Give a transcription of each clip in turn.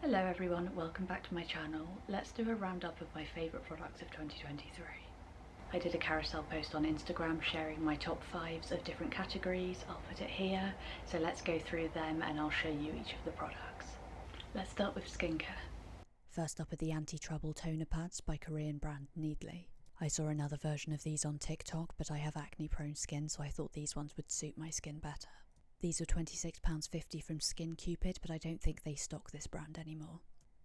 Hello everyone, welcome back to my channel. Let's do a roundup of my favourite products of 2023. I did a carousel post on Instagram sharing my top 5s of different categories. I'll put it here, so let's go through them and I'll show you each of the products. Let's start with skincare. First up are the Anti-Trouble Toner Pads by Korean brand Needly. I saw another version of these on TikTok, but I have acne prone skin, so I thought these ones would suit my skin better. These were £26.50 from Skin Cupid, but I don't think they stock this brand anymore.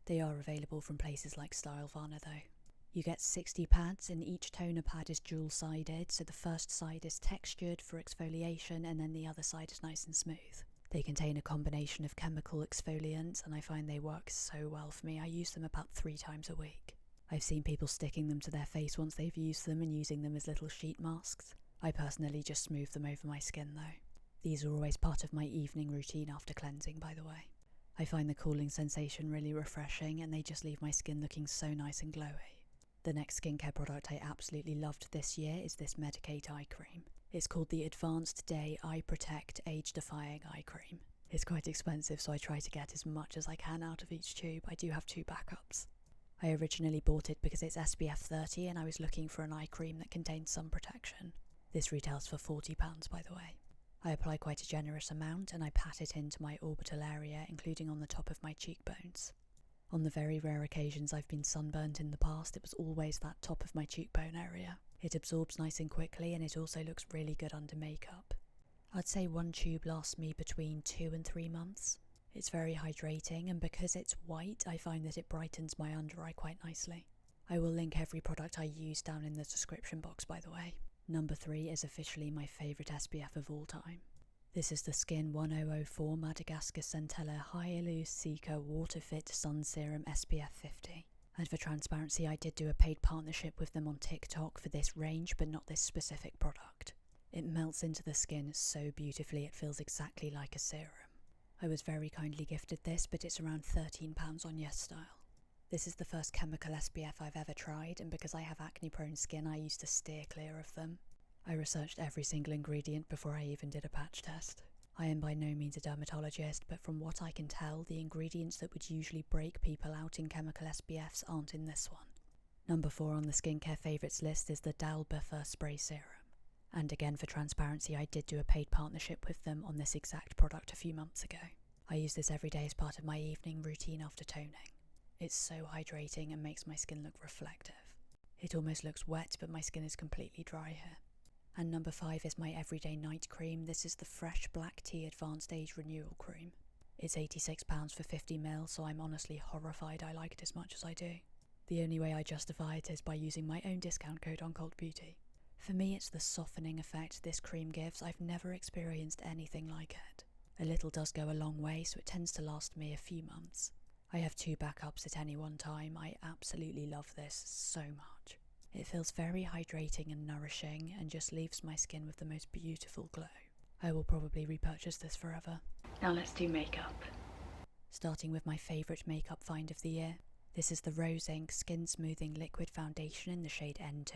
They are available from places like Stylevana though. You get 60 pads and each toner pad is dual-sided, so the first side is textured for exfoliation and then the other side is nice and smooth. They contain a combination of chemical exfoliants and I find they work so well for me. I use them about 3 times a week. I've seen people sticking them to their face once they've used them and using them as little sheet masks. I personally just smooth them over my skin though. These are always part of my evening routine after cleansing, by the way. I find the cooling sensation really refreshing and they just leave my skin looking so nice and glowy. The next skincare product I absolutely loved this year is this Medicate eye cream. It's called the Advanced Day Eye Protect Age Defying Eye Cream. It's quite expensive, so I try to get as much as I can out of each tube. I do have 2 backups. I originally bought it because it's SPF 30 and I was looking for an eye cream that contained sun protection. This retails for £40 by the way. I apply quite a generous amount and I pat it into my orbital area, including on the top of my cheekbones. On the very rare occasions I've been sunburnt in the past, it was always that top of my cheekbone area. It absorbs nice and quickly and it also looks really good under makeup. I'd say 1 tube lasts me between 2 and 3 months. It's very hydrating and because it's white I find that it brightens my under eye quite nicely. I will link every product I use down in the description box by the way. Number 3 is officially my favourite SPF of all time. This is the Skin 1004 Madagascar Centella Hyaluronic Water Fit Sun Serum SPF 50. And for transparency I did do a paid partnership with them on TikTok for this range but not this specific product. It melts into the skin so beautifully it feels exactly like a serum. I was very kindly gifted this but it's around £13 on YesStyle. This is the first chemical SPF I've ever tried and because I have acne prone skin I used to steer clear of them. I researched every single ingredient before I even did a patch test. I am by no means a dermatologist but from what I can tell the ingredients that would usually break people out in chemical SPFs aren't in this one. Number 4 on the skincare favourites list is the Dalbuffer Spray Serum. And again for transparency I did do a paid partnership with them on this exact product a few months ago. I use this every day as part of my evening routine after toning. It's so hydrating and makes my skin look reflective. It almost looks wet but my skin is completely dry here. And number 5 is my everyday night cream. This is the Fresh Black Tea Advanced Age Renewal Cream. It's £86 for 50ml so I'm honestly horrified I like it as much as I do. The only way I justify it is by using my own discount code on Cult Beauty. For me it's the softening effect this cream gives. I've never experienced anything like it. A little does go a long way so it tends to last me a few months. I have 2 backups at any one time. I absolutely love this so much. It feels very hydrating and nourishing and just leaves my skin with the most beautiful glow. I will probably repurchase this forever. Now let's do makeup. Starting with my favourite makeup find of the year. This is the Rose Inc Skin Smoothing Liquid Foundation in the shade N2.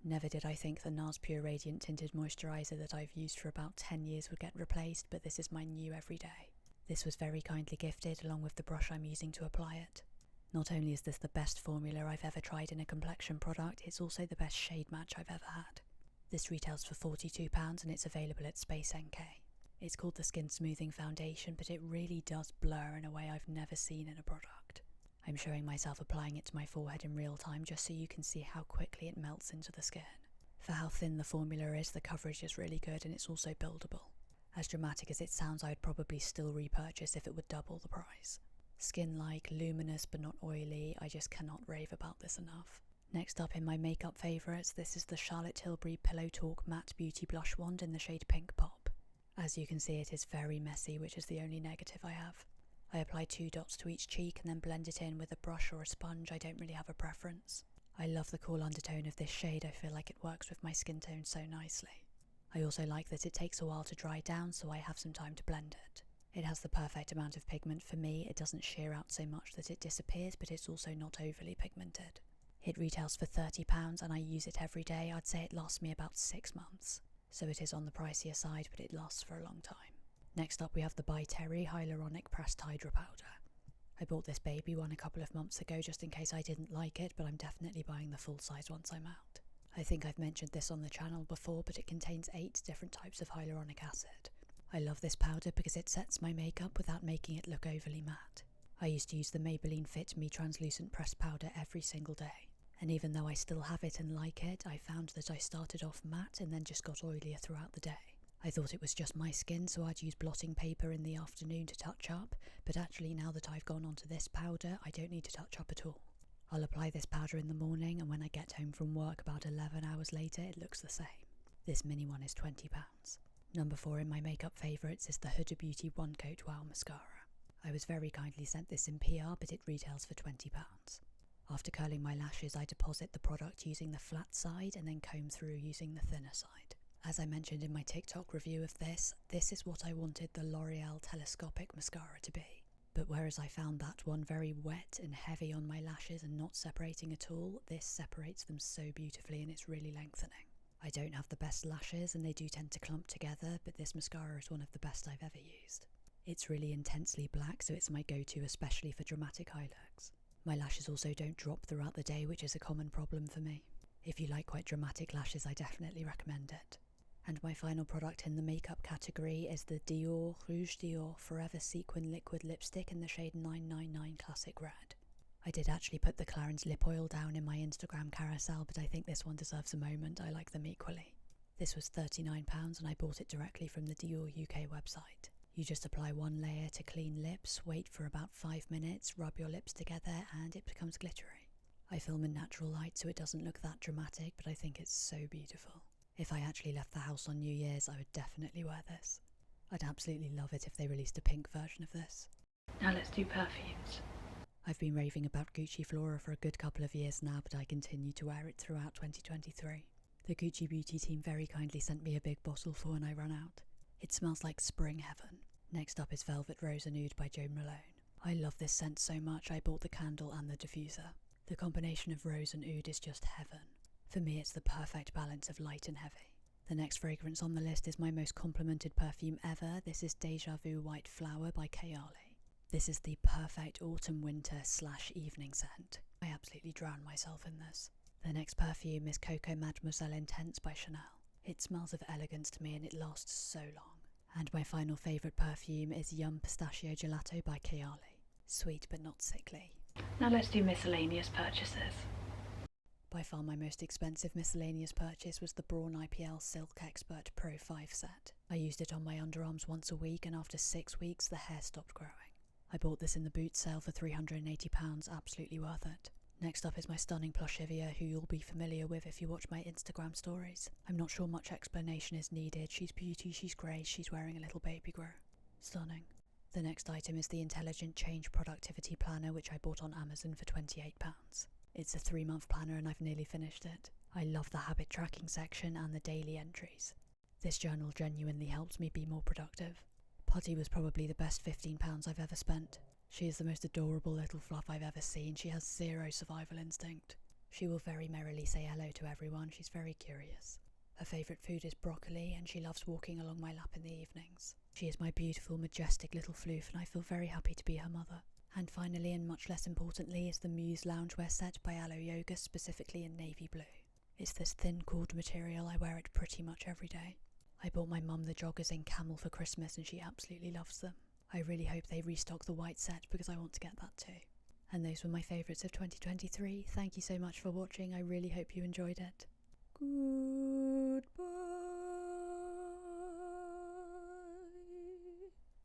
Never did I think the NARS Pure Radiant Tinted Moisturiser that I've used for about 10 years would get replaced, but this is my new everyday. This was very kindly gifted along with the brush I'm using to apply it. Not only is this the best formula I've ever tried in a complexion product, it's also the best shade match I've ever had. This retails for £42 and it's available at Space NK. It's called the Skin Smoothing Foundation but it really does blur in a way I've never seen in a product. I'm showing myself applying it to my forehead in real time just so you can see how quickly it melts into the skin. For how thin the formula is, the coverage is really good and it's also buildable. As dramatic as it sounds, I would probably still repurchase if it would double the price. Skin-like, luminous but not oily, I just cannot rave about this enough. Next up in my makeup favourites, this is the Charlotte Tilbury Pillow Talk Matte Beauty Blush Wand in the shade Pink Pop. As you can see it is very messy, which is the only negative I have. I apply 2 dots to each cheek and then blend it in with a brush or a sponge. I don't really have a preference. I love the cool undertone of this shade, I feel like it works with my skin tone so nicely. I also like that it takes a while to dry down so I have some time to blend it. It has the perfect amount of pigment for me. It doesn't sheer out so much that it disappears but it's also not overly pigmented. It retails for £30 and I use it every day. I'd say it lasts me about 6 months. So it is on the pricier side but it lasts for a long time. Next up we have the By Terry Hyaluronic Pressed Hydra Powder. I bought this baby one a couple of months ago just in case I didn't like it, but I'm definitely buying the full size once I'm out. I think I've mentioned this on the channel before, but it contains 8 different types of hyaluronic acid. I love this powder because it sets my makeup without making it look overly matte. I used to use the Maybelline Fit Me translucent pressed powder every single day, and even though I still have it and like it, I found that I started off matte and then just got oilier throughout the day. I thought it was just my skin, so I'd use blotting paper in the afternoon to touch up, but actually now that I've gone onto this powder, I don't need to touch up at all. I'll apply this powder in the morning, and when I get home from work about 11 hours later, it looks the same. This mini one is £20. Number 4 in my makeup favourites is the Huda Beauty One Coat Wow Mascara. I was very kindly sent this in PR, but it retails for £20. After curling my lashes, I deposit the product using the flat side and then comb through using the thinner side. As I mentioned in my TikTok review of this is what I wanted the L'Oreal Telescopic Mascara to be. But whereas I found that one very wet and heavy on my lashes and not separating at all, this separates them so beautifully and it's really lengthening. I don't have the best lashes and they do tend to clump together, but this mascara is one of the best I've ever used. It's really intensely black, so it's my go-to especially for dramatic eye looks. My lashes also don't drop throughout the day, which is a common problem for me. If you like quite dramatic lashes, I definitely recommend it. And my final product in the makeup category is the Dior Rouge Dior Forever Sequin Liquid Lipstick in the shade 999 Classic Red. I did actually put the Clarins lip oil down in my Instagram carousel, but I think this one deserves a moment. I like them equally. This was £39 and I bought it directly from the Dior UK website. You just apply one layer to clean lips, wait for about 5 minutes, rub your lips together and it becomes glittery. I film in natural light so it doesn't look that dramatic, but I think it's so beautiful. If I actually left the house on New Year's, I would definitely wear this. I'd absolutely love it if they released a pink version of this. Now let's do perfumes. I've been raving about Gucci Flora for a good couple of years now, but I continue to wear it throughout 2023. The Gucci Beauty team very kindly sent me a big bottle for when I ran out. It smells like spring heaven. Next up is Velvet Rose and Oud by Jo Malone. I love this scent so much I bought the candle and the diffuser. The combination of rose and oud is just heaven. For me it's the perfect balance of light and heavy. The next fragrance on the list is my most complimented perfume ever. This is Deja Vu White Flower by Kayali. This is the perfect autumn-winter/evening scent. I absolutely drown myself in this. The next perfume is Coco Mademoiselle Intense by Chanel. It smells of elegance to me and it lasts so long. And my final favourite perfume is Yum Pistachio Gelato by Kayali. Sweet but not sickly. Now let's do miscellaneous purchases. By far my most expensive miscellaneous purchase was the Braun IPL Silk Expert Pro 5 set. I used it on my underarms once a week and after 6 weeks the hair stopped growing. I bought this in the boot sale for £380, absolutely worth it. Next up is my stunning Plushivia, who you'll be familiar with if you watch my Instagram stories. I'm not sure much explanation is needed. She's beauty, she's grey, she's wearing a little baby grow. Stunning. The next item is the Intelligent Change Productivity Planner, which I bought on Amazon for £28. It's a 3-month planner and I've nearly finished it. I love the habit tracking section and the daily entries. This journal genuinely helps me be more productive. Putty was probably the best £15 I've ever spent. She is the most adorable little fluff I've ever seen. She has zero survival instinct. She will very merrily say hello to everyone. She's very curious. Her favourite food is broccoli and she loves walking along my lap in the evenings. She is my beautiful, majestic little floof and I feel very happy to be her mother. And finally, and much less importantly, is the Muse Loungewear set by Aloe Yoga, specifically in navy blue. It's this thin cord material. I wear it pretty much every day. I bought my mum the joggers in camel for Christmas and she absolutely loves them. I really hope they restock the white set because I want to get that too. And those were my favourites of 2023. Thank you so much for watching. I really hope you enjoyed it.